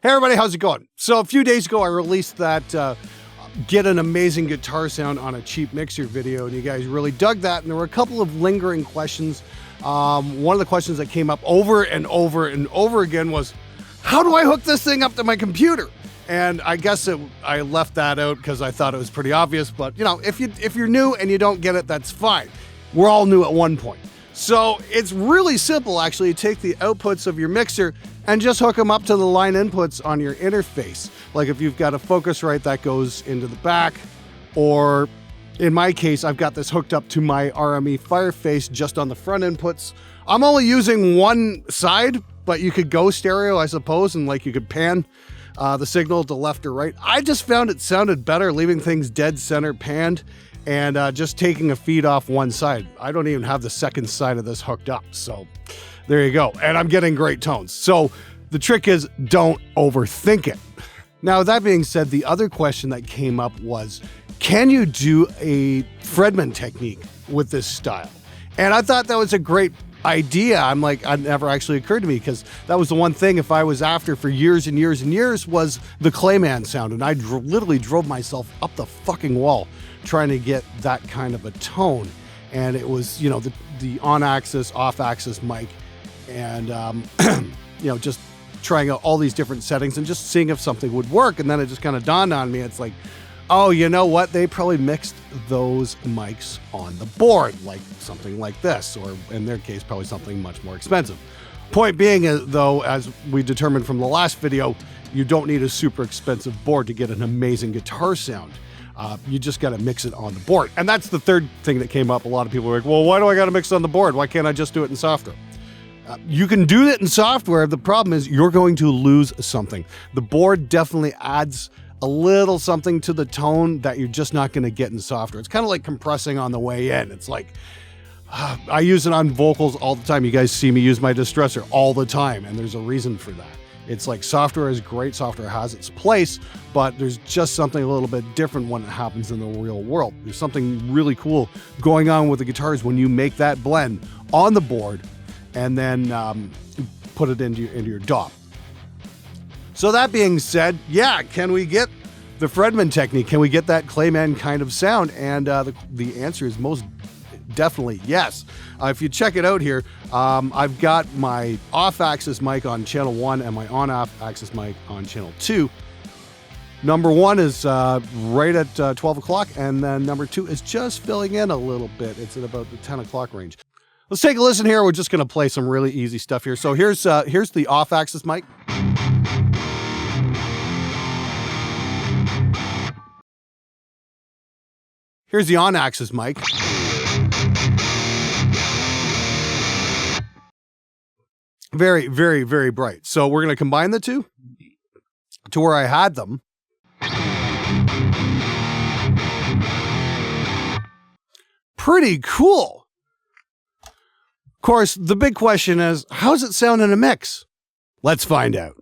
Hey everybody, how's it going? So a few days ago I released that get an amazing guitar sound on a cheap mixer video, and you guys really dug that, and there were a couple of lingering questions. One of the questions that came up over and over and over again was, how do I hook this thing up to my computer? And I guess I left that out because I thought it was pretty obvious, but you know, if you're new and you don't get it, that's fine. We're all new at one point. So it's really simple actually. You take the outputs of your mixer and just hook them up to the line inputs on your interface. Like if you've got a Focusrite that goes into the back, or in my case, I've got this hooked up to my RME Fireface just on the front inputs. I'm only using one side, but you could go stereo, I suppose, and like you could pan the signal to left or right. I just found it sounded better leaving things dead center panned and just taking a feed off one side. I don't even have the second side of this hooked up, so there you go. And I'm getting great tones. So the trick is, don't overthink it. Now, that being said, the other question that came up was, can you do a Fredman technique with this style? And I thought that was a great idea. I'm like, it never actually occurred to me, because that was the one thing if I was after for years and years and years was the Clayman sound. And I literally drove myself up the fucking wall trying to get that kind of a tone. And it was, you know, the on-axis, off-axis mic, and, you know, just trying out all these different settings and just seeing if something would work. And then it just kind of dawned on me. It's like, oh, you know what? They probably mixed those mics on the board, like something like this, or in their case, probably something much more expensive. Point being, though, as we determined from the last video, you don't need a super expensive board to get an amazing guitar sound. You just got to mix it on the board. And that's the third thing that came up. A lot of people were like, well, why do I got to mix it on the board? Why can't I just do it in software? You can do it in software. The problem is you're going to lose something. The board definitely adds a little something to the tone that you're just not going to get in software. It's kind of like compressing on the way in. It's like, I use it on vocals all the time. You guys see me use my distressor all the time, and there's a reason for that. It's like, software is great, software has its place, but there's just something a little bit different when it happens in the real world. There's something really cool going on with the guitars when you make that blend on the board and then put it into your DAW. So that being said, yeah, can we get the Fredman technique? Can we get that Clayman kind of sound? And the answer is most definitely yes. If you check it out here, I've got my off-axis mic on channel 1 and my on-axis mic on channel 2. Number 1 is right at 12 o'clock, and then number 2 is just filling in a little bit. It's at about the 10 o'clock range. Let's take a listen here. We're just going to play some really easy stuff here. So here's the off-axis mic. Here's the on-axis mic. Very, very, very bright. So we're going to combine the two to where I had them. Pretty cool. Of course, the big question is, how does it sound in a mix? Let's find out.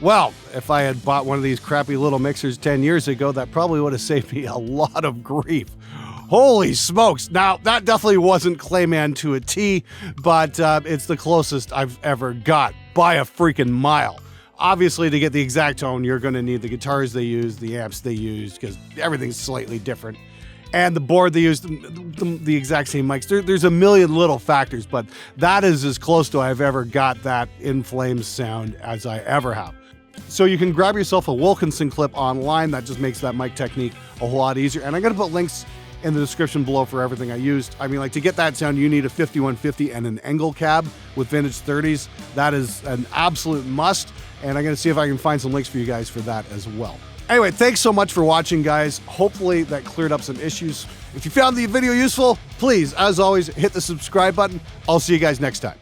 Well, if I had bought one of these crappy little mixers 10 years ago, that probably would have saved me a lot of grief. Holy smokes. Now, that definitely wasn't Clayman to a T, but it's the closest I've ever got by a freaking mile. Obviously, to get the exact tone, you're going to need the guitars they use, the amps they use, because everything's slightly different. And the board they use, the exact same mics. There's a million little factors, but that is as close to I've ever got that In Flames sound as I ever have. So you can grab yourself a Wilkinson clip online. That just makes that mic technique a whole lot easier. And I'm going to put links in the description below for everything I used. I mean, like, to get that sound, you need a 5150 and an Engel cab with vintage 30s. That is an absolute must, and I'm gonna see if I can find some links for you guys for that as well. Anyway, thanks so much for watching, guys. Hopefully that cleared up some issues. If you found the video useful, please, as always, hit the subscribe button. I'll see you guys next time.